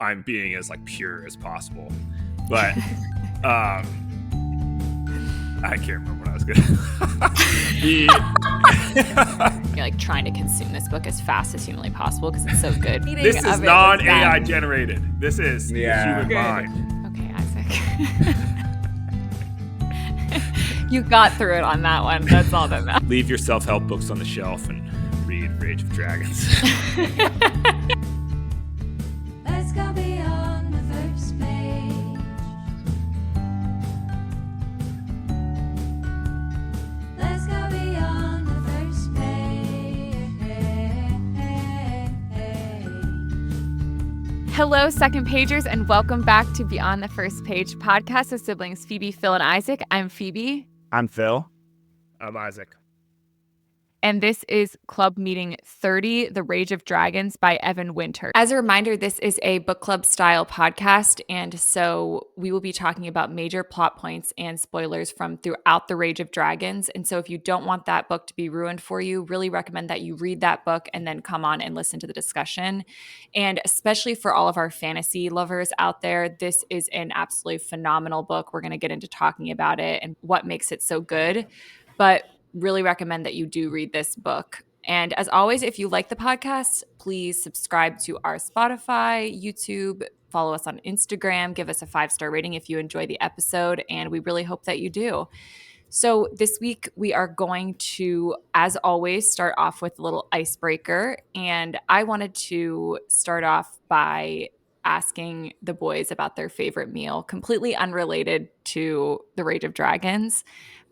I'm being as like pure as possible. But I can't remember what I was gonna. You're like trying to consume this book as fast as humanly possible because it's so good. This is non-AI generated. This is the human mind. Okay, Isaac. You got through it on that one. That's all that matters. Leave your self-help books on the shelf and read Rage of Dragons. Let's go beyond the first page. Let's go beyond the first page. Hello, second pagers, and welcome back to Beyond the First Page podcast with siblings Phoebe, Phil, and Isaac. I'm Phoebe. I'm Phil. I'm Isaac. And this is Club Meeting 30, The Rage of Dragons by Evan Winter. As a reminder, this is a book club style podcast, and so we will be talking about major plot points and spoilers from throughout The Rage of Dragons. And so if you don't want that book to be ruined for you, really recommend that you read that book and then come on and listen to the discussion. And especially for all of our fantasy lovers out there, this is an absolutely phenomenal book. We're going to get into talking about it and what makes it so good. But really recommend that you do read this book. And as always, if you like the podcast, please subscribe to our Spotify, YouTube, follow us on Instagram, give us a 5-star rating if you enjoy the episode, and we really hope that you do. So this week we are going to, as always, start off with a little icebreaker. And I wanted to start off by asking the boys about their favorite meal, completely unrelated to The Rage of Dragons.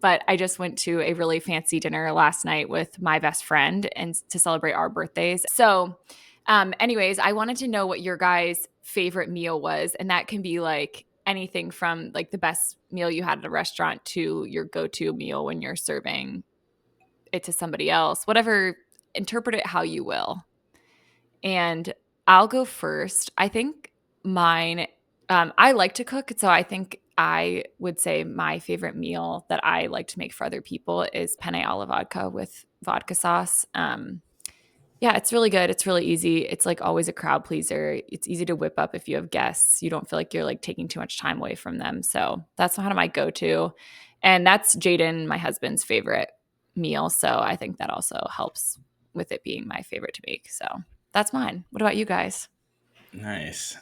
But I just went to a really fancy dinner last night with my best friend and to celebrate our birthdays. So anyways, I wanted to know what your guys' favorite meal was. And that can be like anything from like the best meal you had at a restaurant to your go-to meal when you're serving it to somebody else, whatever, interpret it how you will. And I'll go first. I think mine, I like to cook. So I think I would say my favorite meal that I like to make for other people is penne alla vodka with vodka sauce. Yeah, it's really good. It's really easy. It's like always a crowd pleaser. It's easy to whip up if you have guests. You don't feel like you're like taking too much time away from them. So that's kind of my go-to. And that's Jaden, my husband's favorite meal. So I think that also helps with it being my favorite to make. So that's mine. What about you guys? Nice.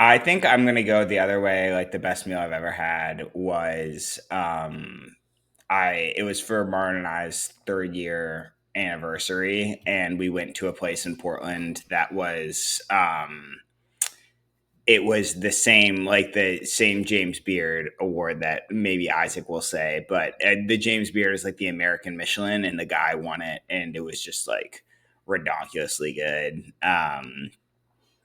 I think I'm gonna go the other way. Like the best meal I've ever had was it was for Martin and I's 3rd year anniversary, and we went to a place in Portland that was it was the same James Beard award that maybe Isaac will say, but the James Beard is like the American Michelin, and the guy won it, and it was just like ridiculously good.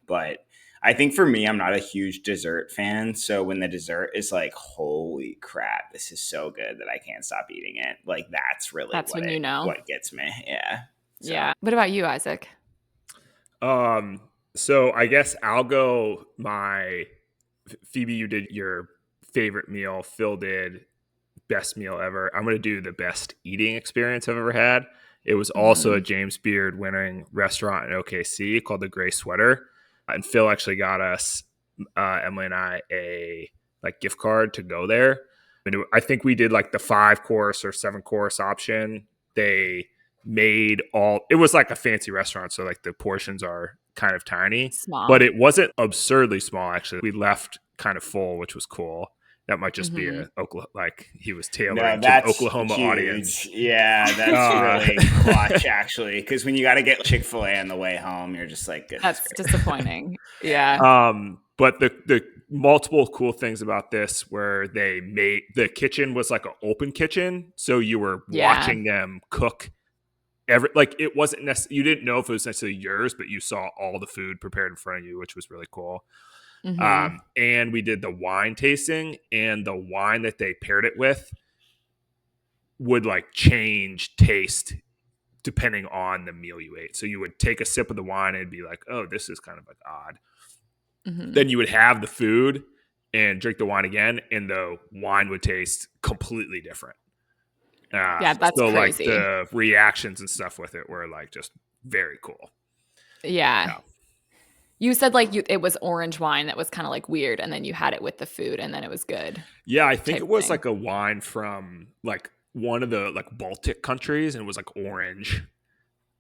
But I think for me, I'm not a huge dessert fan. So when the dessert is like, holy crap, this is so good that I can't stop eating it. Like that's when you know what gets me. Yeah. So. Yeah. What about you, Isaac? So I guess I'll go Phoebe, you did your favorite meal. Phil did best meal ever. I'm going to do the best eating experience I've ever had. It was also a James Beard winning restaurant in OKC called the Gray Sweater. And Phil actually got us, Emily and I, a like gift card to go there. I think we did like the 5-course or 7-course option. They made it was like a fancy restaurant. So like the portions are kind of tiny, small. But it wasn't absurdly small. Actually, we left kind of full, which was cool. That might just be like he was tailoring to the Oklahoma huge audience. Yeah, that's really clutch, actually. Because when you got to get Chick-fil-A on the way home, you're just like, that's disappointing. Yeah. But the multiple cool things about this were they made the kitchen was like an open kitchen, so you were watching them cook. It wasn't necessarily, you didn't know if it was necessarily yours, but you saw all the food prepared in front of you, which was really cool. And we did the wine tasting, and the wine that they paired it with would like change taste depending on the meal you ate. So you would take a sip of the wine and it'd be like, oh, this is kind of like odd. Then you would have the food and drink the wine again, and the wine would taste completely different. Yeah, that's so crazy. Like the reactions and stuff with it were like just very cool. Yeah. You said like it was orange wine that was kind of like weird, and then you had it with the food, and then it was good. Yeah, I think type it was thing. like a wine from like one of the like Baltic countries, and it was like orange.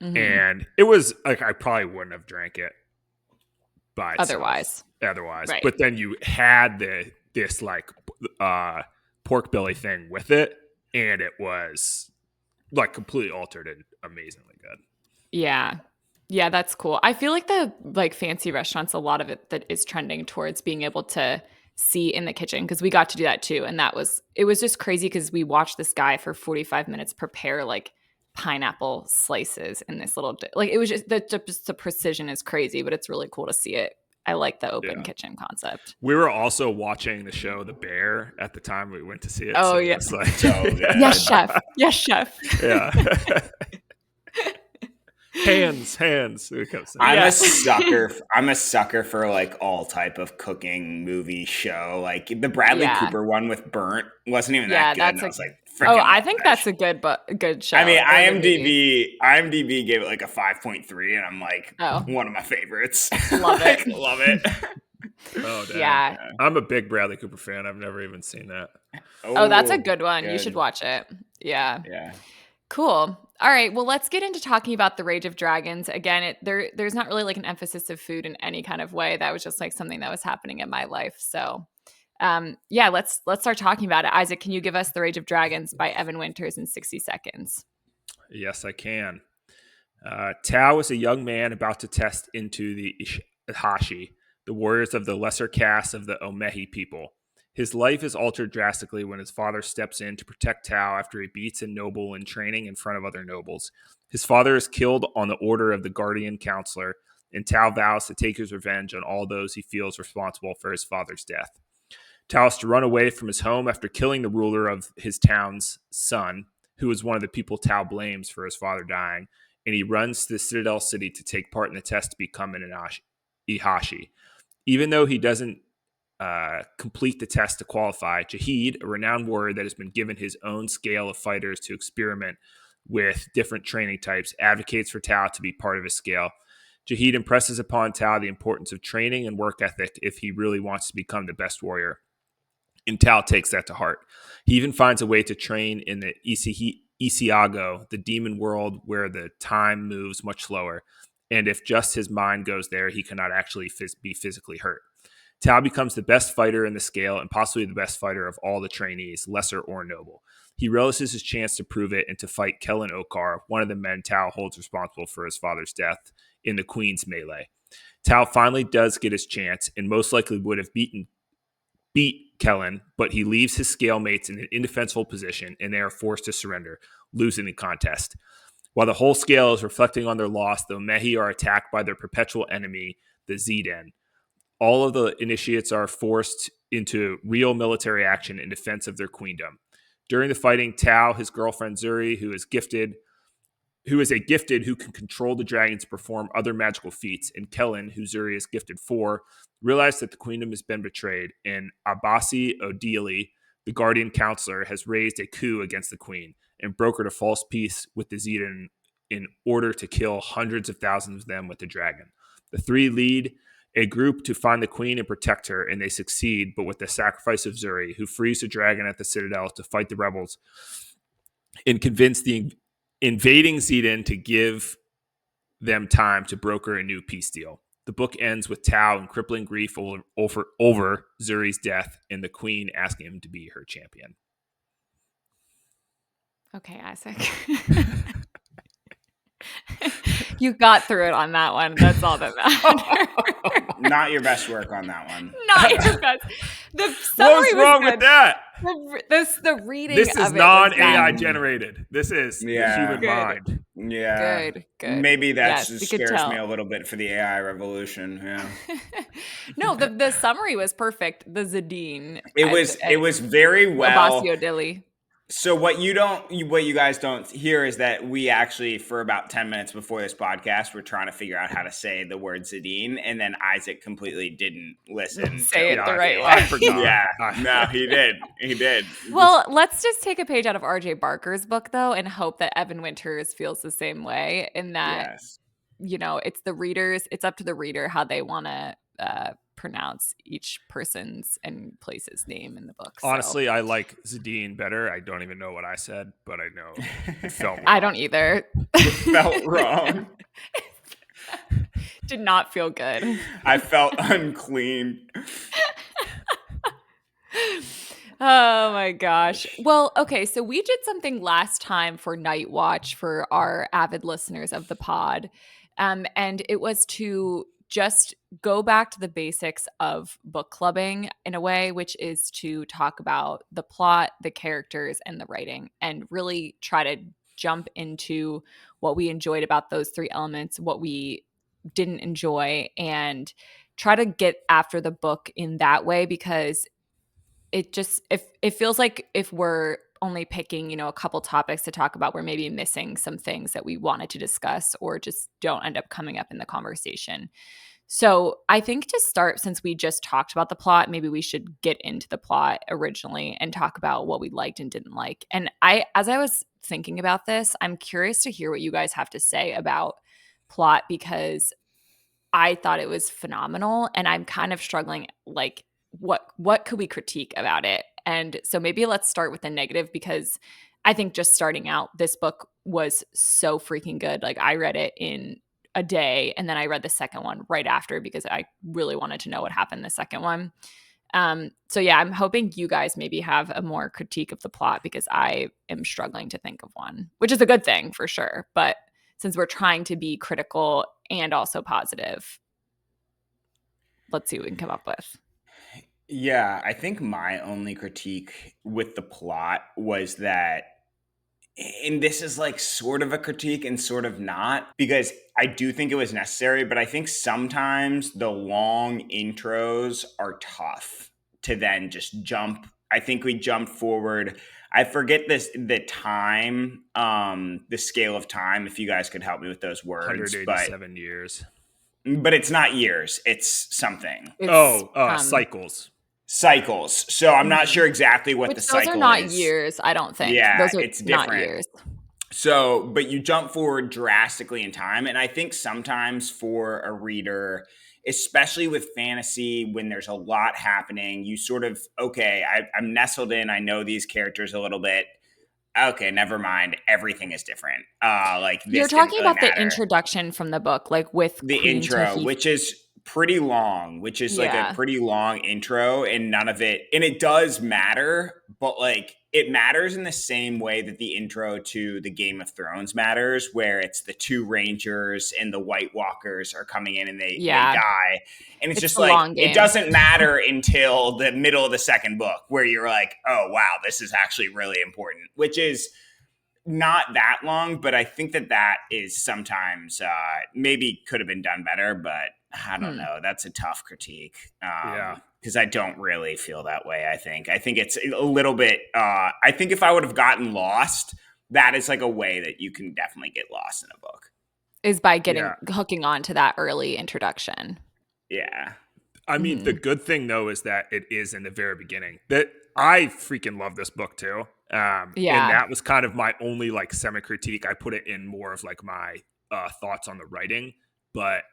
Mhm. And it was like I probably wouldn't have drank it by itself Otherwise. Right. But then you had this like pork belly thing with it, and it was like completely altered and amazingly good. Yeah. Yeah, that's cool. I feel like the like fancy restaurants, a lot of it that is trending towards being able to see in the kitchen, because we got to do that too. And it was just crazy because we watched this guy for 45 minutes prepare like pineapple slices in this little like it was just the precision is crazy, but it's really cool to see it. I like the open kitchen concept. We were also watching the show The Bear at the time we went to see it. Oh, so yeah. It was like, Yes, chef. Yes, chef. Yeah. hands. I'm a sucker for like all type of cooking movie show. Like the Bradley Cooper one with Burnt wasn't even that good. I was like, I think that's a good show. I mean, IMDb gave it like a 5.3, and I'm like, one of my favorites. Love it. Love it. Oh, damn. Yeah. I'm a big Bradley Cooper fan. I've never even seen that. Oh, that's a good one. Good. You should watch it. Yeah. Cool. All right. Well, let's get into talking about The Rage of Dragons. Again, there's not really like an emphasis of food in any kind of way. That was just like something that was happening in my life. So, let's start talking about it. Isaac, can you give us The Rage of Dragons by Evan Winters in 60 seconds? Yes, I can. Tao is a young man about to test into the Ihashi, the warriors of the lesser caste of the Omehi people. His life is altered drastically when his father steps in to protect Tao after he beats a noble in training in front of other nobles. His father is killed on the order of the guardian counselor, and Tao vows to take his revenge on all those he feels responsible for his father's death. Tao has to run away from his home after killing the ruler of his town's son, who is one of the people Tao blames for his father dying, and he runs to the Citadel City to take part in the test to become an Ihashi. Even though he doesn't complete the test to qualify, Jahid, a renowned warrior that has been given his own scale of fighters to experiment with different training types, advocates for Tao to be part of his scale. Jahid impresses upon Tao the importance of training and work ethic if he really wants to become the best warrior. And Tao takes that to heart. He even finds a way to train in the Isiago, the demon world where the time moves much slower. And if just his mind goes there, he cannot actually be physically hurt. Tao becomes the best fighter in the scale and possibly the best fighter of all the trainees, lesser or noble. He relishes his chance to prove it and to fight Kellen Okar, one of the men Tao holds responsible for his father's death, in the Queen's melee. Tao finally does get his chance and most likely would have beat Kellen, but he leaves his scale mates in an indefensible position and they are forced to surrender, losing the contest. While the whole scale is reflecting on their loss, the Omehi are attacked by their perpetual enemy, the Zeden. All of the initiates are forced into real military action in defense of their queendom. During the fighting, Tao, his girlfriend Zuri, who is a gifted who can control the dragons to perform other magical feats, and Kellen, who Zuri is gifted for, realize that the queendom has been betrayed, and Abasi Odili, the guardian counselor, has raised a coup against the queen and brokered a false peace with the Zeden in order to kill hundreds of thousands of them with the dragon. The three lead a group to find the queen and protect her, and they succeed, but with the sacrifice of Zuri, who frees the dragon at the Citadel to fight the rebels and convince the invading Zeden to give them time to broker a new peace deal. The book ends with Tao in crippling grief over Zuri's death and the queen asking him to be her champion. Okay, Isaac. You got through it on that one. That's all that matters. Not your best work on that one. Not your best. The summary What's wrong with that? The reading. This is of non-AI generated. This is the human Good. mind. Yeah. Good. Maybe that just scares me a little bit for the AI revolution. Yeah. No, the summary was perfect. The Zedine. It was very well. Abasio Dilly. So what you guys don't hear is that we actually, for about 10 minutes before this podcast, we're trying to figure out how to say the word Zedine, and then Isaac completely didn't listen. Say it the right way. I forgot. Yeah, no, he did. Well, let's just take a page out of R.J. Barker's book, though, and hope that Evan Winters feels the same way in that it's the readers. It's up to the reader how they want to pronounce each person's and place's name in the book. Honestly, I like Zadine better. I don't even know what I said, but I know it felt wrong. I don't either. It felt wrong. Did not feel good. I felt unclean. Oh my gosh. Well, okay, so we did something last time for Night Watch for our avid listeners of the pod. And it was to just go back to the basics of book clubbing in a way, which is to talk about the plot, the characters, and the writing, and really try to jump into what we enjoyed about those three elements, what we didn't enjoy, and try to get after the book in that way, because it feels like if we're only picking, a couple topics to talk about, we're maybe missing some things that we wanted to discuss or just don't end up coming up in the conversation. So I think to start, since we just talked about the plot, maybe we should get into the plot originally and talk about what we liked and didn't like. And as I was thinking about this, I'm curious to hear what you guys have to say about plot, because I thought it was phenomenal, and I'm kind of struggling, like, what could we critique about it? And so maybe let's start with the negative, because I think just starting out, this book was so freaking good. Like, I read it in a day, and then I read the second one right after because I really wanted to know what happened in the second one. So yeah, I'm hoping you guys maybe have a more critique of the plot, because I am struggling to think of one, which is a good thing for sure. But since we're trying to be critical and also positive, let's see what we can come up with. Yeah, I think my only critique with the plot was that, and this is like sort of a critique and sort of not, because I do think it was necessary, but I think sometimes the long intros are tough to then just jump. I think we jumped forward. I forget the time, the scale of time, if you guys could help me with those words. 187 years. But it's not years, it's something. It's, cycles. Cycles. So I'm not sure exactly what the cycle is. Those are not years, I don't think. Yeah, those are it's different. Not years. So, but you jump forward drastically in time. And I think sometimes for a reader, especially with fantasy, when there's a lot happening, you sort of, okay, I'm nestled in. I know these characters a little bit. Okay, never mind. Everything is different. Like this You're talking really about matter. the introduction from the book, like with the Queen intro, Tahiti. which is pretty long, like a pretty long intro, and none of it, and it does matter, but like it matters in the same way that the intro to the Game of Thrones matters, where it's the two rangers and the White Walkers are coming in and they die, and it's just like it doesn't matter until the middle of the second book, where you're like, oh wow, this is actually really important, which is not that long, but I think that is sometimes maybe could have been done better, but I don't know. That's a tough critique. Because I don't really feel that way. I think it's a little bit, I think if I would have gotten lost, that is like a way that you can definitely get lost in a book. Is by hooking on to that early introduction. Yeah. I mean, the good thing though is that it is in the very beginning. That I freaking love this book too. And that was kind of my only like semi-critique. I put it in more of like my thoughts on the writing, but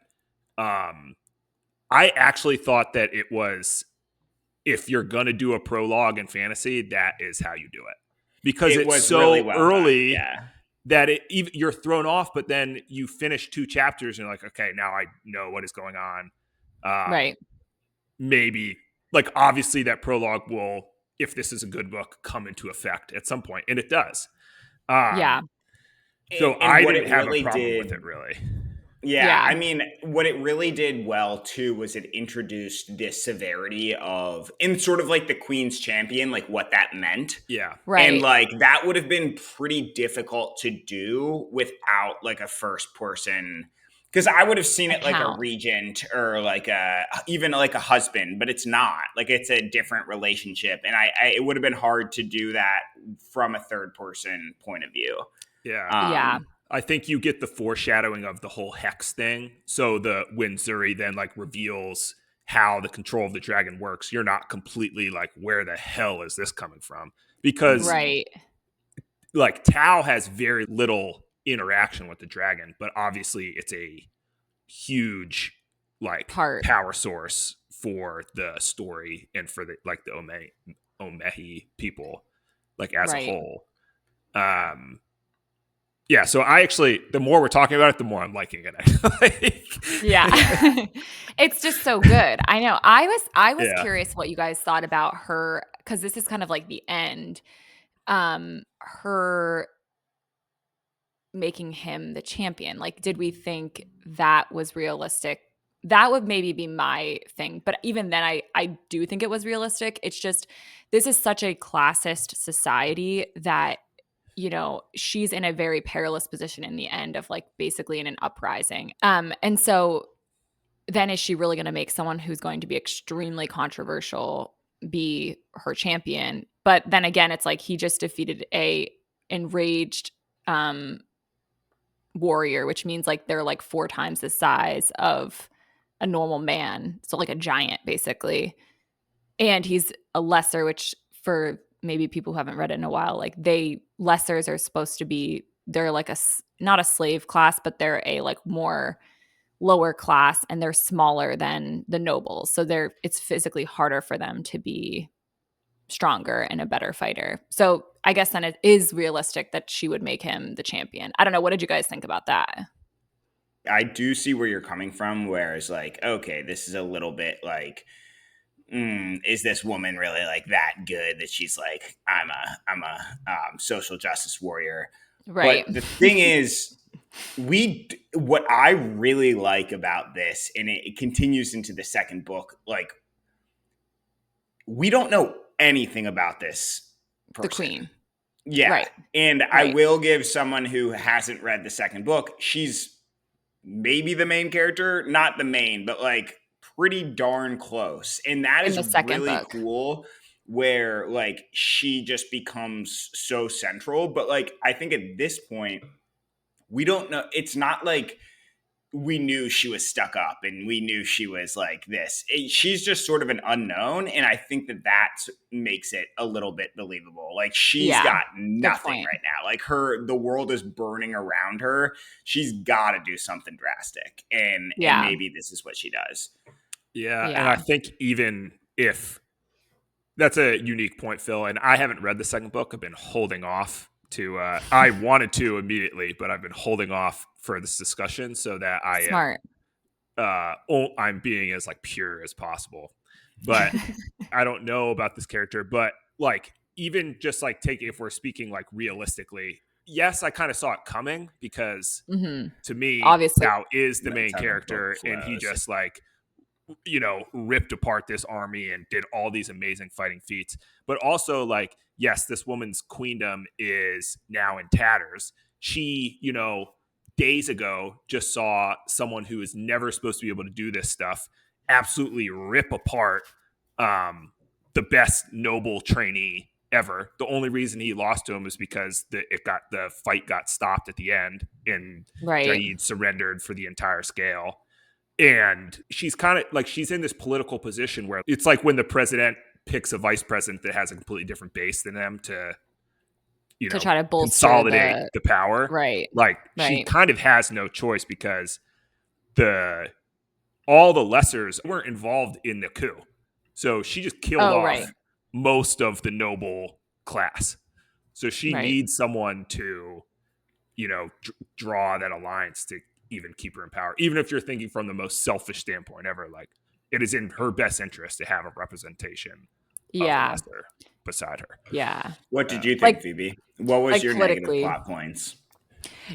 I actually thought that it was, if you're going to do a prologue in fantasy, that is how you do it. Because it's so really early that you're thrown off, but then you finish 2 chapters and you're like, okay, now I know what is going on. Right. Maybe, like, obviously that prologue will, if this is a good book, come into effect at some point, and it does. So I didn't have a problem with it, really. Yeah, I mean, what it really did well, too, was it introduced this severity of, in sort of like the Queen's Champion, like what that meant. Yeah. Right. And like that would have been pretty difficult to do without like a first person, because I would have seen it like a regent or like even like a husband, but it's not. Like it's a different relationship. And it would have been hard to do that from a third person point of view. Yeah. I think you get the foreshadowing of the whole hex thing. So when Zuri then like reveals how the control of the dragon works, you're not completely like, where the hell is this coming from? Because like Tao has very little interaction with the dragon, but obviously it's a huge like Part. power source for the story and for the like the Omehi people like as a Right. whole. Yeah, so I actually, the more we're talking about it, the more I'm liking it. Like, Yeah. It's just so good. I know. I was Yeah. curious what you guys thought about her, because this is kind of like the end. Her making him the champion. Like, did we think that was realistic? That would maybe be my thing. But even then, I do think it was realistic. It's just, this is such a classist society that, you know, she's in a very perilous position in the end of like basically in an uprising. And so then is she really going to make someone who's going to be extremely controversial be her champion? But then again, it's like he just defeated a enraged warrior, which means like they're like 4 times the size of a normal man. So like a giant basically. And he's a lesser, which for maybe people who haven't read it in a while, like lessers are supposed to be, they're like not a slave class, but they're a like more lower class, and they're smaller than the nobles. So it's physically harder for them to be stronger and a better fighter. So I guess then it is realistic that she would make him the champion. I don't know. What did you guys think about that? I do see where you're coming from, whereas like, okay, this is a little bit like, is this woman really like that good that she's like, I'm a social justice warrior? Right. But the thing is, what I really like about this, and it continues into the second book, like we don't know anything about this person. The queen. Yeah. Right. And I will give someone who hasn't read the second book, she's maybe the main character, not the main, but like pretty darn close. And that In is the second really book. cool, where like she just becomes so central. But like I think at this point, we don't know. It's not like we knew she was stuck up and we knew she was like this. She's just sort of an unknown, and I think that makes it a little bit believable. Like she's got nothing right now. Like the world is burning around her. She's got to do something drastic, and maybe this is what she does. Yeah, and I think even if that's a unique point, Phil, and I haven't read the second book. I've been holding off to I wanted to immediately, but I've been holding off for this discussion so that I'm being as like pure as possible. But I don't know about this character, but like even just like if we're speaking like realistically, yes, I kind of saw it coming because to me, obviously Tao is the main character, and he just like, you know, ripped apart this army and did all these amazing fighting feats. But also like, yes, this woman's queendom is now in tatters. She, you know, days ago just saw someone who is never supposed to be able to do this stuff absolutely rip apart the best noble trainee ever. The only reason he lost to him is because the fight got stopped at the end and Jaid surrendered for the entire scale. And she's kind of like, she's in this political position where it's like when the president picks a vice president that has a completely different base than them to, you know, try to consolidate the power. Right. Like she kind of has no choice because all the lessers weren't involved in the coup. So she just killed off most of the noble class. So she needs someone to, you know, draw that alliance to even keep her in power. Even if you're thinking from the most selfish standpoint ever, like it is in her best interest to have a representation of a lesser beside her. Yeah. What did you think, Phoebe? What was your negative plot points?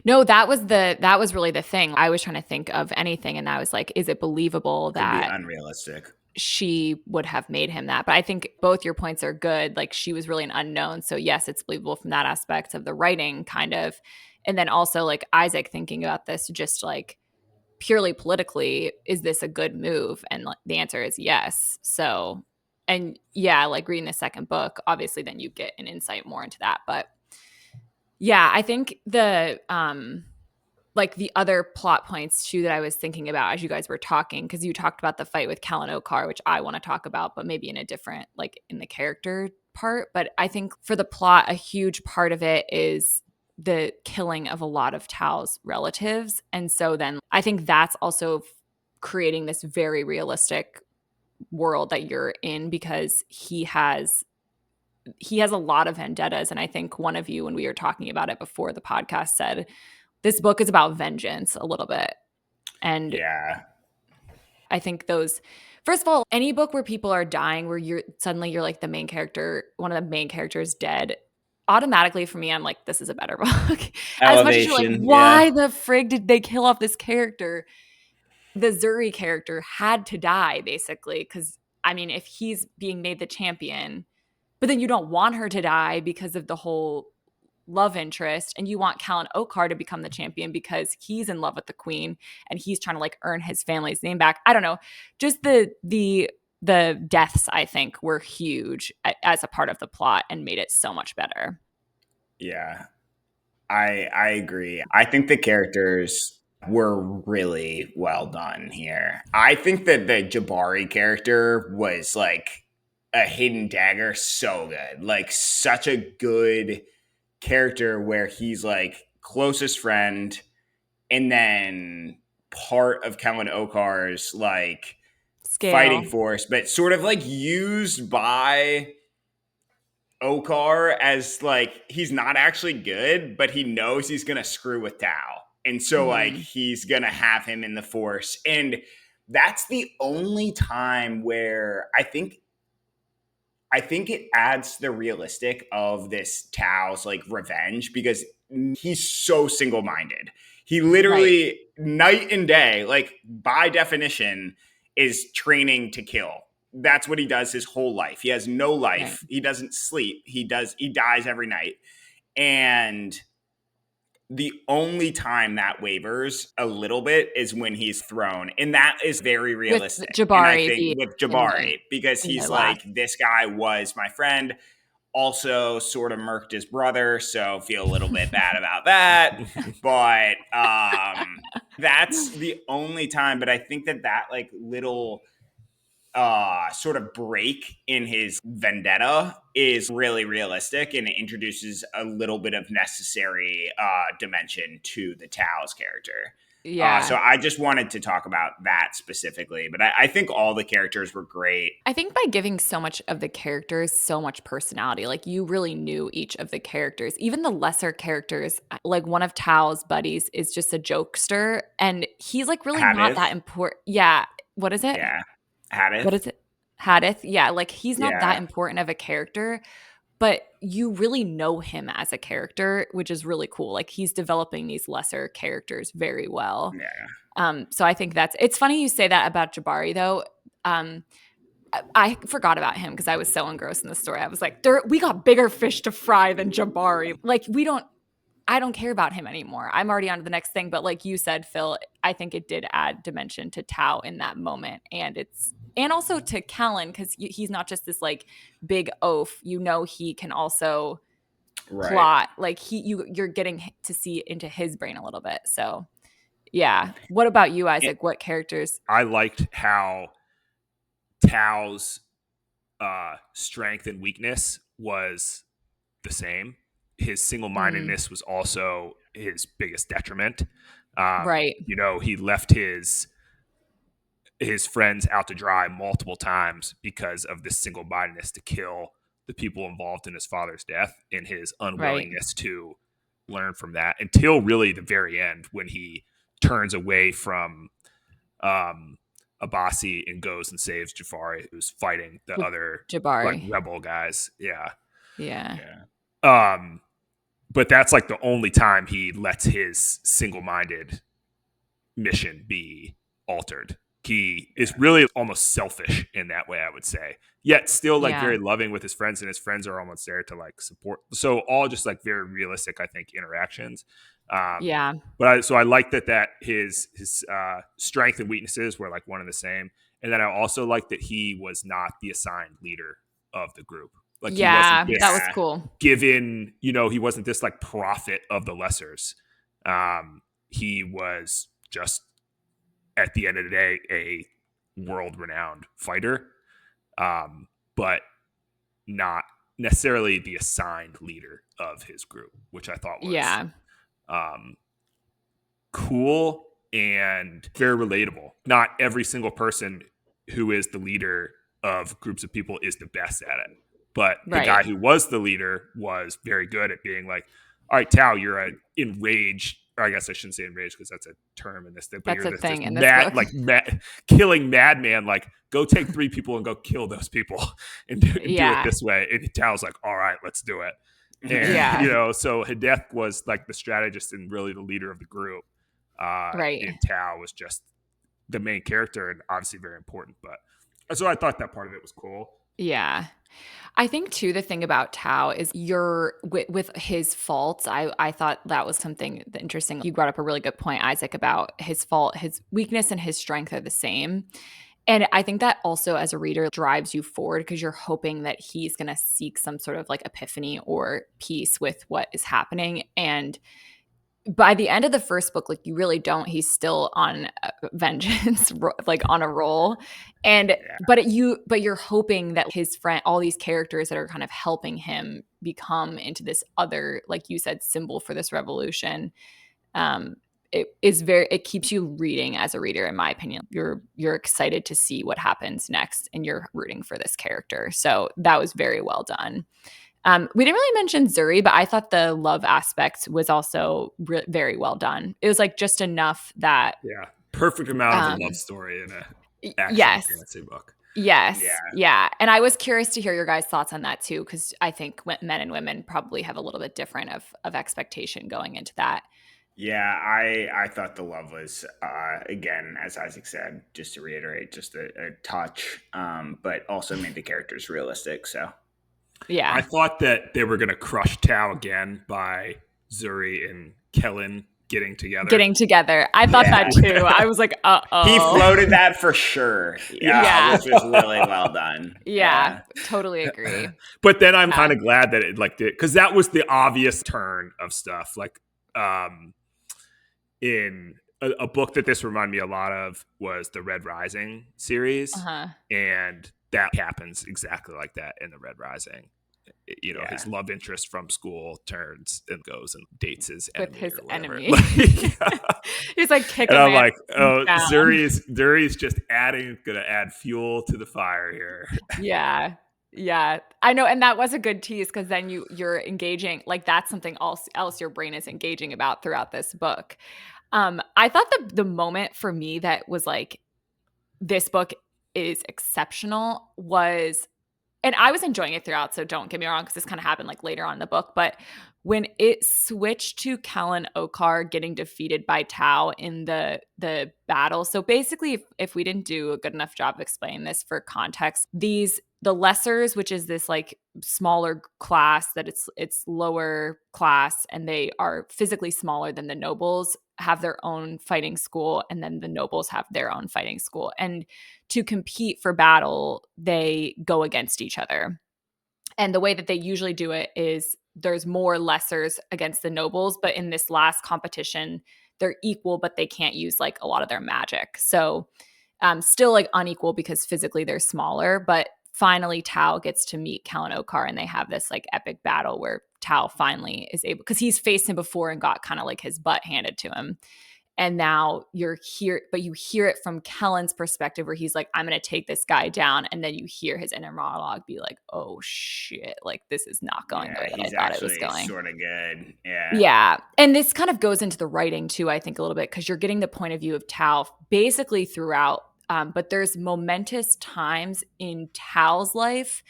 No, that was really the thing. I was trying to think of anything, and I was like, is it believable that it'd be unrealistic she would have made him that? But I think both your points are good. Like she was really an unknown. So yes, it's believable from that aspect of the writing kind of. And then also like Isaac thinking about this just like purely politically, is this a good move? And like, the answer is yes. So, and yeah, like reading the second book, obviously then you get an insight more into that. But yeah, I think like the other plot points too that I was thinking about as you guys were talking, because you talked about the fight with Kellen Okar, which I want to talk about, but maybe in a different, like in the character part. But I think for the plot, a huge part of it is the killing of a lot of Tao's relatives. And so then I think that's also creating this very realistic world that you're in, because he has a lot of vendettas. And I think one of you, when we were talking about it before the podcast, said this book is about vengeance a little bit. And yeah, I think those, first of all, any book where people are dying, where you're like the main character, one of the main characters dead, automatically for me, I'm like, this is a better book. As much as you're like, elevation. why Yeah, the frig did they kill off this character? The Zuri character had to die, basically, because I mean, if he's being made the champion, but then you don't want her to die because of the whole love interest, and you want Callan Okar to become the champion because he's in love with the queen and he's trying to like earn his family's name back. I don't know. Just the deaths, I think, were huge as a part of the plot and made it so much better. yeah. I agree. I think the characters were really well done here. I think that the Jabari character was like a hidden dagger, so good. Like such a good character where he's like closest friend and then part of Kellen Okar's like fighting Scale. force, but sort of like used by Okar as like he's not actually good, but he knows he's gonna screw with Tao. And so like Mm-hmm. he's gonna have him in the force. And that's the only time where I think it adds the realistic of this Tao's like revenge because he's so single-minded. He Right. literally night and day, like by definition, is training to kill. That's what he does his whole life. He has no Right. life. He doesn't sleep. He dies every night. And the only time that wavers a little bit is when he's thrown. And that is very With realistic. And I Jabari think being with in the Jabari, because he's last. like, this guy was my friend, also sort of murked his brother, so feel a little bit bad about that. But that's the only time. But I think that like little sort of break in his vendetta is really realistic and it introduces a little bit of necessary dimension to the Tao's character. So Yeah. I just wanted to talk about that specifically, but I think all the characters were great. I think by giving so much of the characters so much personality, like you really knew each of the characters, even the lesser characters. Like one of Tao's buddies is just a jokester, and he's like really not Hadith, that important. Yeah. What is it? yeah, What Hadith, is it? Hadith. Yeah. Like he's not that yeah, important of a character, but you really know him as a character, which is really cool. Like he's developing these lesser characters very well. yeah, So I think it's funny you say that about Jabari though. I forgot about him because I was so engrossed in the story. I was like, we got bigger fish to fry than Jabari. Like I don't care about him anymore. I'm already on to the next thing. But like you said, Phil, I think it did add dimension to Tao in that moment. And also to Callan, because he's not just this like big oaf. You know, he can also right. plot. Like you're getting to see into his brain a little bit. So yeah. What about you, Isaac? What characters? I liked how Tao's strength and weakness was the same. His single-mindedness was also his biggest detriment. Right. He left his friends out to dry multiple times because of this single-mindedness to kill the people involved in his father's death and his Right. unwillingness to learn from that until really the very end when he turns away from Abasi and goes and saves Jafari, who's fighting the With other like Jabari. rebel guys. Yeah. Yeah. Yeah. But that's like the only time he lets his single-minded mission be altered. He is really almost selfish in that way, I would say. Yet still like Yeah. very loving with his friends, and his friends are almost there to like support. So all just like very realistic, I think, interactions. Yeah. But I like that his strength and weaknesses were like one and the same, and then I also like that he was not the assigned leader of the group. Like he wasn't Yeah. That was this Yeah. cool. given, he wasn't this like prophet of the lessers. He was just at the end of the day a world renowned fighter, but not necessarily the assigned leader of his group, which I thought was um, cool and very relatable. Not every single person who is the leader of groups of people is the best at it. But the guy who was the leader was very good at being like, all right, Tao, you're an enraged, or I guess I shouldn't say enraged because that's a term in this thing, but that's you're a thing in this mad, book. like killing madman, like go take 3 people and go kill those people and do it this way. And Tao's like, all right, let's do it. And, so Hideth was like the strategist and really the leader of the group. And Tao was just the main character and obviously very important. But so I thought that part of it was cool. Yeah. I think too, the thing about Tao is with his faults. I thought that was something interesting. You brought up a really good point, Isaac, about his fault, his weakness and his strength are the same. And I think that also as a reader drives you forward because you're hoping that he's going to seek some sort of like epiphany or peace with what is happening. And by the end of the first book, like you really don't. He's still on vengeance, like on a roll, and but you're hoping that his friend, all these characters that are kind of helping him become into this other, like you said, symbol for this revolution. It keeps you reading as a reader, in my opinion. You're excited to see what happens next, and you're rooting for this character. So that was very well done. We didn't really mention Zuri, but I thought the love aspect was also very well done. It was like just enough that perfect amount of a love story in a action fantasy book. Yes, yeah. And I was curious to hear your guys' thoughts on that too, because I think men and women probably have a little bit different of expectation going into that. Yeah, I thought the love was, again, as Isaac said, just to reiterate, just a touch, but also made the characters realistic. So. Yeah. I thought that they were going to crush Tao again by Zuri and Kellen getting together. I thought that too. I was like, uh-oh. He floated that for sure. Yeah. Which was really well done. Yeah. Totally agree. But then I'm kind of glad that it like did, because that was the obvious turn of stuff. Like in a book that this reminded me a lot of was the Red Rising series. And that happens exactly like that in the Red Rising. His love interest from school turns and goes and dates his enemy with his enemy. He's like kicking. And I'm like, oh, Zuri's just gonna add fuel to the fire here. Yeah, I know, and that was a good tease because then you're engaging. Like that's something else your brain is engaging about throughout this book. I thought the moment for me that was like, this book is exceptional was, and I was enjoying it throughout, so don't get me wrong, because this kind of happened like later on in the book, but when it switched to Kellen Okar getting defeated by Tao in the battle. So basically, if we didn't do a good enough job of explaining this for context, the lessers, which is this like smaller class that it's lower class, and they are physically smaller than the nobles, have their own fighting school, and then the nobles have their own fighting school. And to compete for battle, they go against each other. And the way that they usually do it is there's more lessers against the nobles, but in this last competition, they're equal, but they can't use like a lot of their magic. So still like unequal because physically they're smaller, but finally Tao gets to meet Kellen Okar and they have this like epic battle where Tao finally is able, because he's faced him before and got kind of like his butt handed to him. And now you're here, but you hear it from Kellen's perspective where he's like, I'm going to take this guy down. And then you hear his inner monologue be like, oh shit, like this is not going the way that I thought it was going. Sort of good. Yeah. And this kind of goes into the writing too, I think a little bit, because you're getting the point of view of Tao basically throughout. But there's momentous times in Tao's life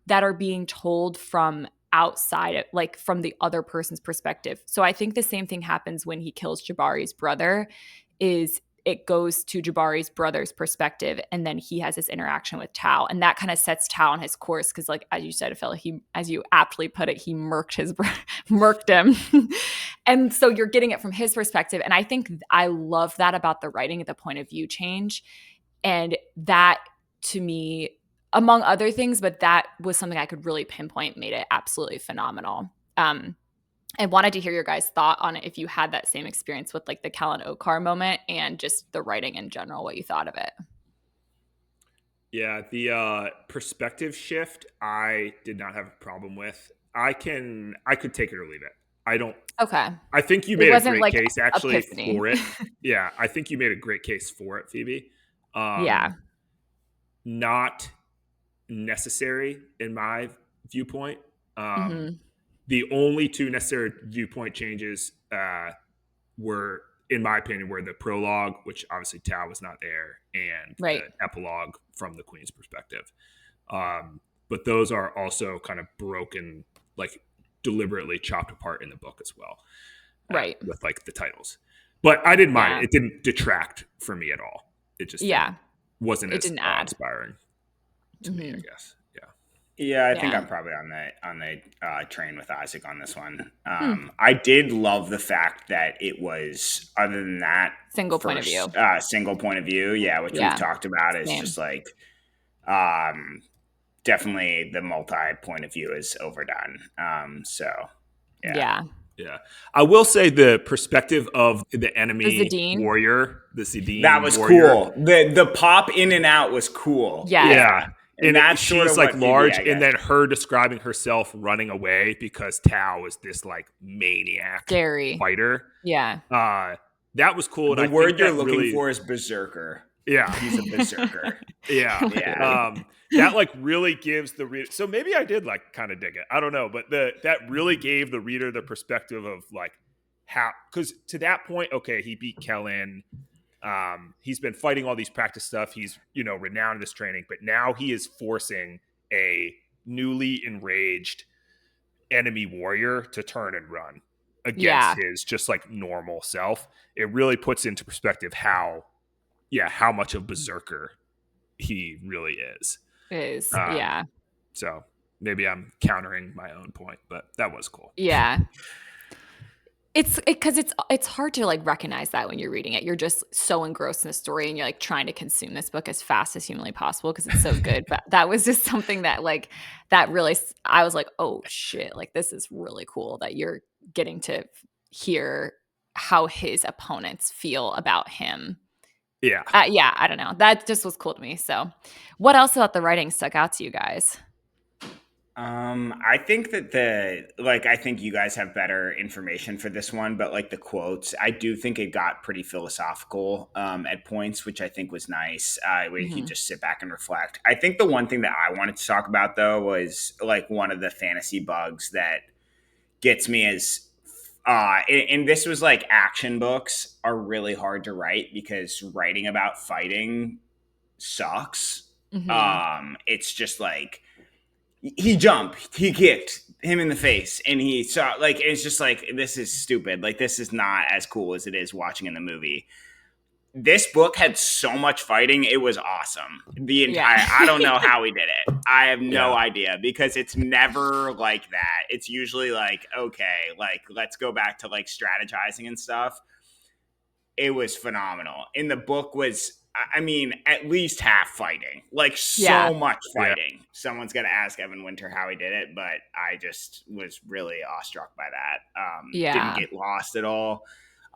that are being told from outside it, like from the other person's perspective. So I think the same thing happens when he kills Jabari's brother, is it goes to Jabari's brother's perspective, and then he has this interaction with Tao, and that kind of sets Tao on his course because, like as you said, I felt like he, as you aptly put it, he murked him. And so you're getting it from his perspective, and I think I love that about the writing at the point of view change, and that to me, among other things, but that was something I could really pinpoint, made it absolutely phenomenal. I wanted to hear your guys' thought on it, if you had that same experience with like the Kellen Okar moment and just the writing in general, what you thought of it. Yeah, the perspective shift I did not have a problem with. I could take it or leave it. I don't Okay. I think you It made a wasn't great like case actually epiphany. for it. Yeah, I think you made a great case for it, Phoebe. Yeah. Not necessary in my viewpoint. Um, Mhm. the only two necessary viewpoint changes were, in my opinion, were the prologue, which obviously Tao was not there, and the Right. epilogue from the Queen's perspective. But those are also kind of broken, like deliberately chopped apart in the book as well, Right. with like the titles. But I didn't mind it. Yeah. It didn't detract for me at all. It just Yeah. wasn't It as didn't awe add. inspiring to me, I Mhm. guess. Yeah. Yeah, I think Yeah. I'm probably on the train with Isaac on this one. Hmm. I did love the fact that it was, other than that, Single point of first view. single point of view. Yeah, which we've Yeah. talked about is Same. just like um, definitely the multi point of view is overdone. So yeah, Yeah. Yeah. I will say the perspective of the The enemy Zadine. warrior, the that Sidine was warrior. cool. The pop in and out was cool. Yes. Yeah, Yeah. and And that's sort she's of like what Phoebe, large, I and guess. then her describing herself running away because Tao is this like maniac Scary. fighter. Yeah. That was cool. And The I think word you're that looking really, for is berserker. yeah. He's a berserker. Yeah. Yeah. That like really gives the reader. So maybe I did like kind of dig it. I don't know, but that really gave the reader the perspective of like how, because to that point, okay, he beat Kellen. He's been fighting all these practice stuff. He's renowned in this training, but now he is forcing a newly enraged enemy warrior to turn and run against Yeah. his just like normal self. It really puts into perspective how much of berserker he really is. It is. Um, Yeah. so maybe I'm countering my own point, but that was cool. Yeah. It's because it's hard to like recognize that when you're reading it. You're just so engrossed in the story and you're like trying to consume this book as fast as humanly possible because it's so good. But that was just something that like that really I was like, oh shit, like this is really cool that you're getting to hear how his opponents feel about him. Yeah. Yeah, I don't know. That just was cool to me. So, what else about the writing stuck out to you guys? I think that I think you guys have better information for this one, but like the quotes, I do think it got pretty philosophical at points, which I think was nice. Where you could just sit back and reflect. I think the one thing that I wanted to talk about though was like one of the fantasy bugs that gets me is and this was like action books are really hard to write because writing about fighting sucks. Mm-hmm. It's just like he jumped, he kicked him in the face, and he saw like it's just like this is stupid. Like this is not as cool as it is watching in the movie. This book had so much fighting; it was awesome. The entire I don't know how he did it. I have no idea because it's never like that. It's usually like okay, like let's go back to like strategizing and stuff. It was phenomenal. And the book was, I mean, at least half fighting, like so much fighting. Yeah. Someone's going to ask Evan Winter how he did it, but I just was really awestruck by that. Didn't get lost at all.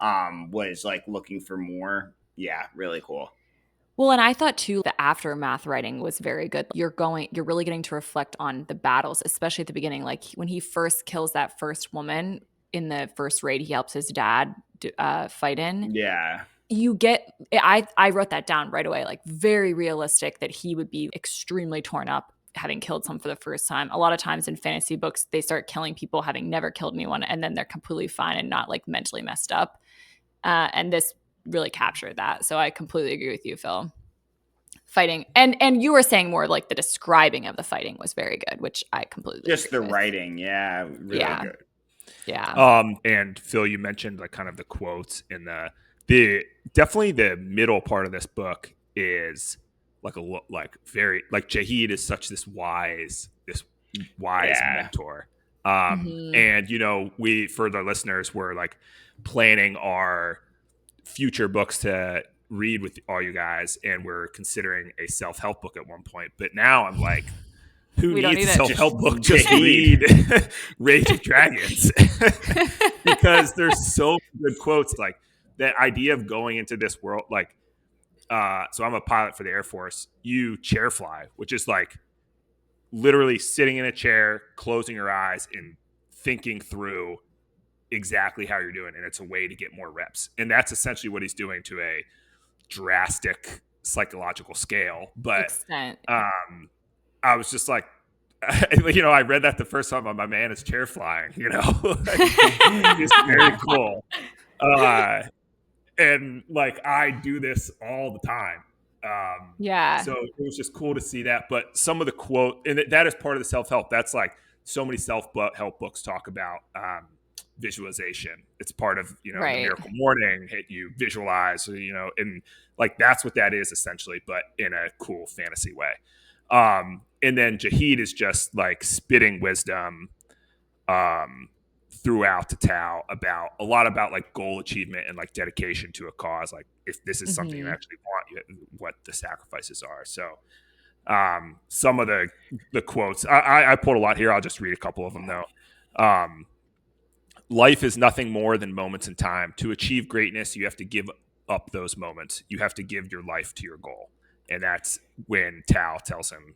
Was like looking for more. Yeah, really cool. Well, and I thought too, the aftermath writing was very good. You're really getting to reflect on the battles, especially at the beginning. Like when he first kills that first woman in the first raid, he helps his dad fight in. Yeah. You get, I wrote that down right away, like very realistic that he would be extremely torn up having killed someone for the first time. A lot of times in fantasy books, they start killing people having never killed anyone, and then they're completely fine and not like mentally messed up. And this really captured that. So I completely agree with you, Phil. Fighting and you were saying more like the describing of the fighting was very good, which I completely just the with. writing, really good. Yeah. And Phil, you mentioned like kind of the quotes in the definitely the middle part of this book is like very like Jahid is such this wise mentor. And we for the listeners we're like planning our future books to read with all you guys, and we're considering a self-help book at one point. But now I'm like, who needs a self-help book? Just read Rage of Dragons. Because there's so good quotes. Like that idea of going into this world, like so I'm a pilot for the Air Force. You chair fly, which is like literally sitting in a chair, closing your eyes, and thinking through exactly how you're doing. And it's a way to get more reps. And that's essentially what he's doing to a drastic psychological scale. But Extent. I was just like, I read that the first time. My man is chair flying. It's very cool. And like I do this all the time. So it was just cool to see that. But some of the quote, and that is part of the self-help. That's like so many self-help books talk about visualization. It's part of, the Miracle Morning. You visualize, and like that's what that is essentially, but in a cool fantasy way. And then Jahid is just like spitting wisdom throughout to Tao about a lot about like goal achievement and like dedication to a cause. Like if this is something you actually want, what the sacrifices are. So some of the quotes, I pulled a lot here. I'll just read a couple of them though. Life is nothing more than moments in time. To achieve greatness, you have to give up those moments. You have to give your life to your goal. And that's when Tao tells him,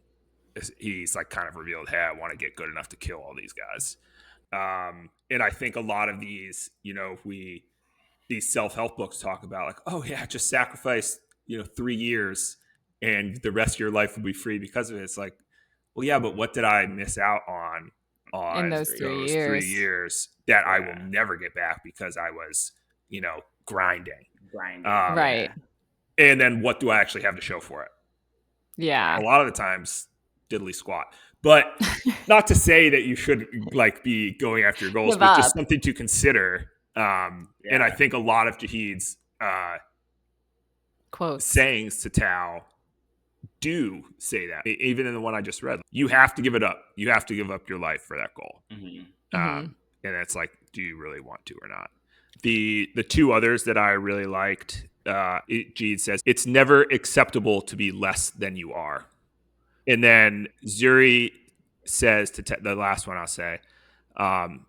he's like kind of revealed, hey, I want to get good enough to kill all these guys. And I think a lot of these, these self-help books talk about like, oh yeah, just sacrifice, 3 years and the rest of your life will be free because of it. It's like, well, yeah, but what did I miss out on in those 3 years? 3 years that I will never get back because I was, grinding. Right. And then what do I actually have to show for it? Yeah. A lot of the times, diddly squat. But not to say that you should like be going after your goals, but just something to consider. And I think a lot of Jahid's quotes, sayings to Tao do say that. Even in the one I just read, you have to give it up. You have to give up your life for that goal. And it's like, do you really want to or not? The two others that I really liked, Jahid says, it's never acceptable to be less than you are. And then Zuri says to the last one I'll say,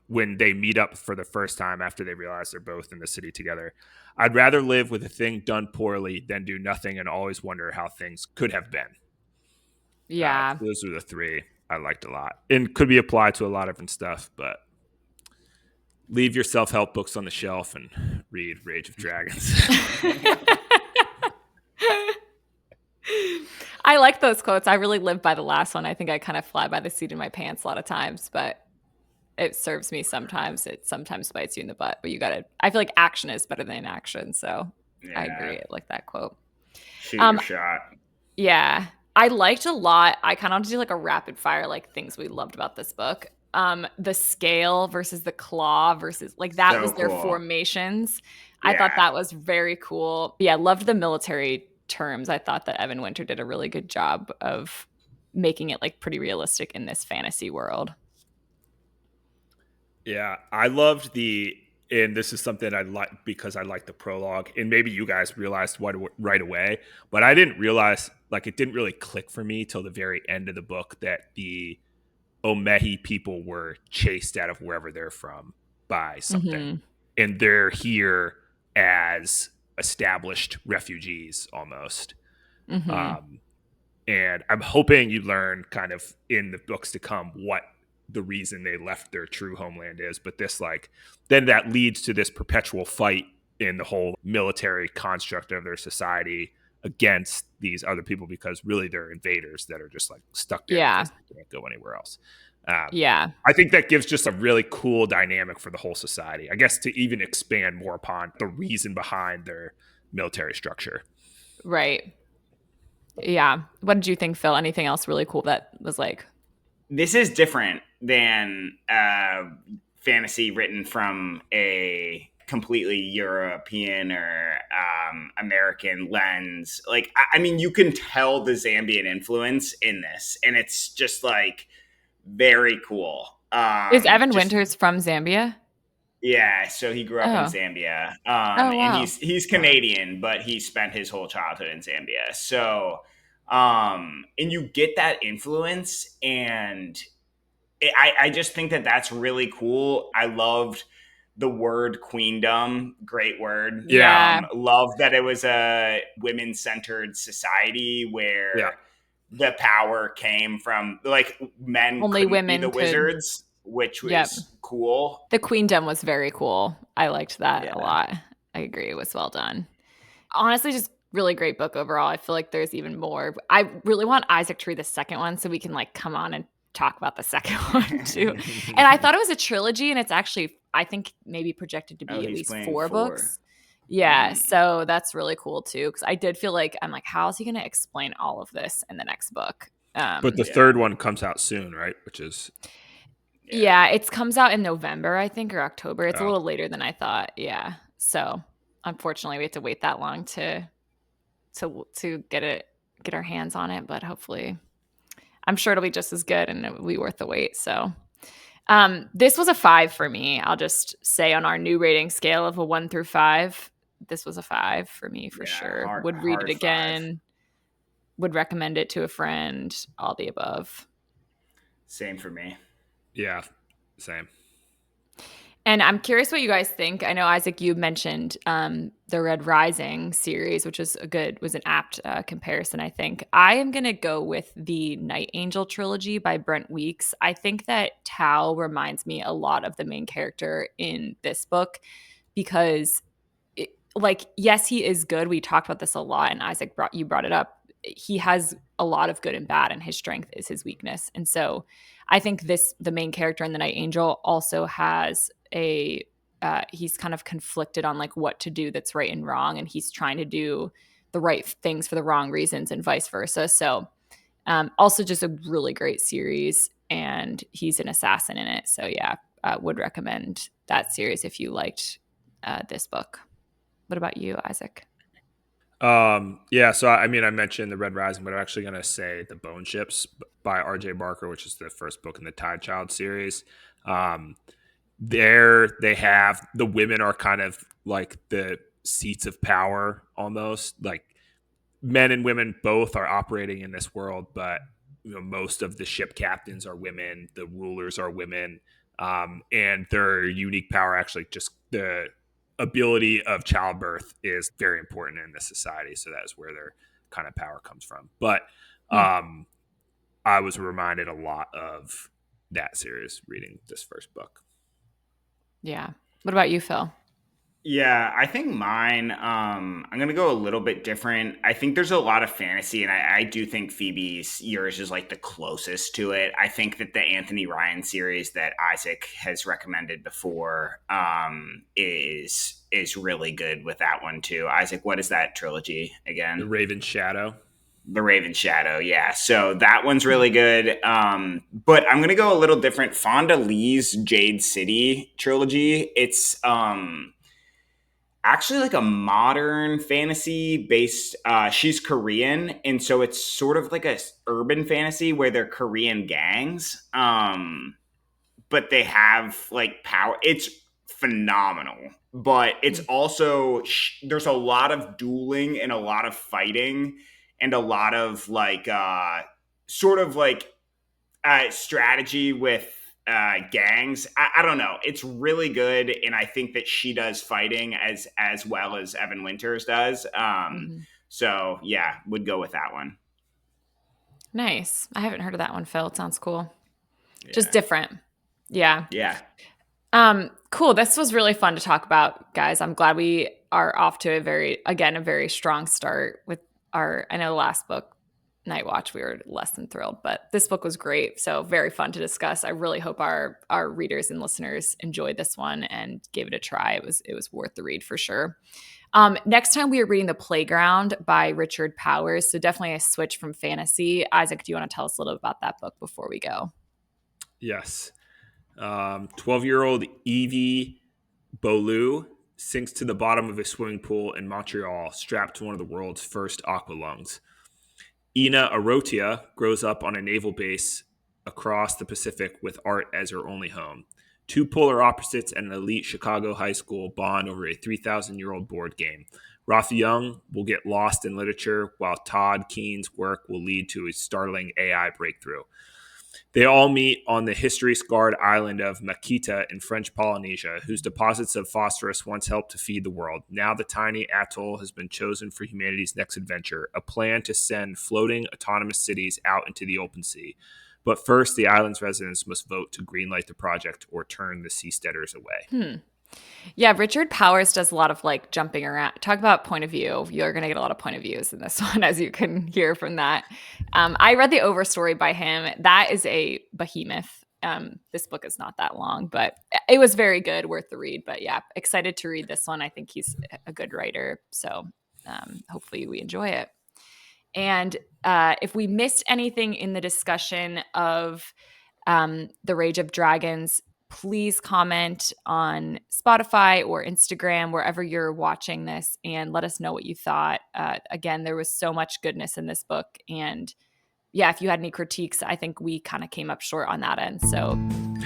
when they meet up for the first time after they realize they're both in the city together, I'd rather live with a thing done poorly than do nothing and always wonder how things could have been. Yeah. Those are the three I liked a lot. And could be applied to a lot of different stuff, but leave your self-help books on the shelf and read Rage of Dragons. I like those quotes. I really live by the last one. I think I kind of fly by the seat of my pants a lot of times, but it serves me sometimes. It sometimes bites you in the butt, but I feel like action is better than inaction. So I agree. I like that quote. Shoot your shot. Yeah. I liked a lot. I kind of want to do like a rapid fire, like things we loved about this book. The scale versus the claw versus like that was their formations. Yeah. I thought that was very cool. Yeah. Loved the military terms. I thought that Evan Winter did a really good job of making it like pretty realistic in this fantasy world. Yeah, I loved and this is something I like because I like the prologue, and maybe you guys realized right away, but I didn't realize, like, it didn't really click for me till the very end of the book that the Omehi people were chased out of wherever they're from by something, and they're here as established refugees almost. And I'm hoping you learn kind of in the books to come what the reason they left their true homeland is, but this then that leads to this perpetual fight in the whole military construct of their society against these other people, because really they're invaders that are just like stuck there because they can't go anywhere else. I think that gives just a really cool dynamic for the whole society, I guess, to even expand more upon the reason behind their military structure. Right. Yeah. What did you think, Phil? Anything else really cool that was like, this is different than fantasy written from a completely European or American lens? Like, I mean, you can tell the Zambian influence in this, and it's just like very cool. Is Evan Winters from Zambia? Yeah, so he grew up in Zambia. Wow. And he's Canadian, but he spent his whole childhood in Zambia. So, and you get that influence, and I just think that that's really cool. I loved the word queendom, great word. Yeah. Love that it was a women-centered society Yeah. where the power came from, like, men Only couldn't be women the could. wizards, which Yep. was cool. The queendom was very cool. I liked that a Yeah. lot. I agree. It was well done. Honestly, just really great book overall. I feel like there's even more. I really want Isaac to read the second one so we can like come on and talk about the second one too. And I thought it was a trilogy, and it's actually, I think, maybe projected to Oh, be at he's least playing 4 4. books. Yeah, so that's really cool too, because I did feel like I'm like, how is he going to explain all of this in the next book? But the Yeah. third one comes out soon, right? Which is Yeah, it comes out in November, I think, or October. It's a oh, little later than I thought. Yeah, so unfortunately, we have to wait that long to get our hands on it, but hopefully I'm sure it'll be just as good and it'll be worth the wait. So this was a 5 for me. I'll just say on our new rating scale of a 1 through 5, this was a 5 for me for Yeah, sure. Would read it hard 5. again, would recommend it to a friend, all the above. Same for me. yeah, same. And I'm curious what you guys think. I know, Isaac, you mentioned the Red Rising series, which was was an apt comparison, I think. I am going to go with the Night Angel trilogy by Brent Weeks. I think that Tao reminds me a lot of the main character in this book because, like, yes, he is good. We talked about this a lot, and Isaac, you brought it up. He has a lot of good and bad, and his strength is his weakness. And so I think the main character in the Night Angel also has he's kind of conflicted on like what to do that's right and wrong, and he's trying to do the right things for the wrong reasons and vice versa. So also just a really great series, and he's an assassin in it. So yeah, would recommend that series if you liked this book. What about you, Isaac? Yeah, so I mean, I mentioned the Red Rising, but I'm actually going to say the Bone Ships by R.J. Barker, which is the first book in the Tide Child series. Um, there, they have the women are kind of like the seats of power almost. Like men and women both are operating in this world, but most of the ship captains are women, the rulers are women, and their unique power actually just the ability of childbirth is very important in this society. So that's where their kind of power comes from. But I was reminded a lot of that series reading this first book. Yeah. What about you, Phil? Yeah, I think mine, I'm going to go a little bit different. I think there's a lot of fantasy, and I do think Phoebe's yours is like the closest to it. I think that the Anthony Ryan series that Isaac has recommended before is really good with that one too. Isaac, what is that trilogy The again? Raven Shadow. The Raven Shadow, yeah. So that one's really good. But I'm gonna go a little different. Fonda Lee's Jade City trilogy. It's actually like a modern fantasy based. She's Korean, and so it's sort of like a urban fantasy where they're Korean gangs. But they have like power. It's phenomenal, but it's also there's a lot of dueling and a lot of fighting and a lot of like sort of like strategy with gangs. I don't know. It's really good, and I think that she does fighting as well as Evan Winters does. Mm-hmm. So yeah, would go with that one. Nice. I haven't heard of that one, Phil. It sounds cool. Just Yeah, different. Yeah. yeah. Cool. This was really fun to talk about, guys. I'm glad we are off to a very strong start with I know the last book, Night Watch, we were less than thrilled, but this book was great. So very fun to discuss. I really hope our readers and listeners enjoyed this one and gave it a try. It was worth the read for sure. Next time we are reading The Playground by Richard Powers. So definitely a switch from fantasy. Isaac, do you want to tell us a little about that book before we go? Yes. 12-year-old Evie Bolu sinks to the bottom of a swimming pool in Montreal, strapped to one of the world's first aqualungs. Ina Arotia grows up on a naval base across the Pacific with art as her only home. Two polar opposites and an elite Chicago high school bond over a 3,000-year-old board game. Rafa Young will get lost in literature, while Todd Keene's work will lead to a startling AI breakthrough. They all meet on the history-scarred island of Makita in French Polynesia, whose deposits of phosphorus once helped to feed the world. Now the tiny atoll has been chosen for humanity's next adventure, a plan to send floating autonomous cities out into the open sea. But first, the island's residents must vote to greenlight the project or turn the seasteaders away. Yeah, Richard Powers does a lot of like jumping around. Talk about point of view. You're going to get a lot of point of views in this one, as you can hear from that. I read the overstory by him. That is a behemoth. This book is not that long, but it was very good, worth the read. But yeah, excited to read this one. I think he's a good writer. So hopefully we enjoy it. And if we missed anything in the discussion of The Rage of Dragons, please comment on Spotify or Instagram, wherever you're watching this, and let us know what you thought. Again, there was so much goodness in this book. And yeah, if you had any critiques, I think we kind of came up short on that end. So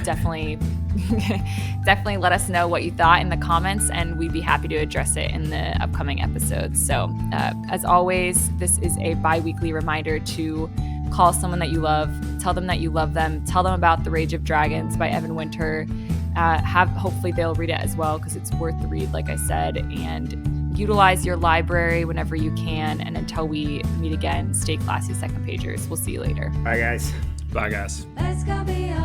definitely let us know what you thought in the comments, and we'd be happy to address it in the upcoming episodes. So as always, this is a bi-weekly reminder to call someone that you love, tell them that you love them, tell them about The Rage of Dragons by Evan Winter. Hopefully they'll read it as well, because it's worth the read, like I said, and utilize your library whenever you can. And until we meet again, stay classy, second pagers. We'll see you later. Bye, guys. Bye, guys. Let's go beyond.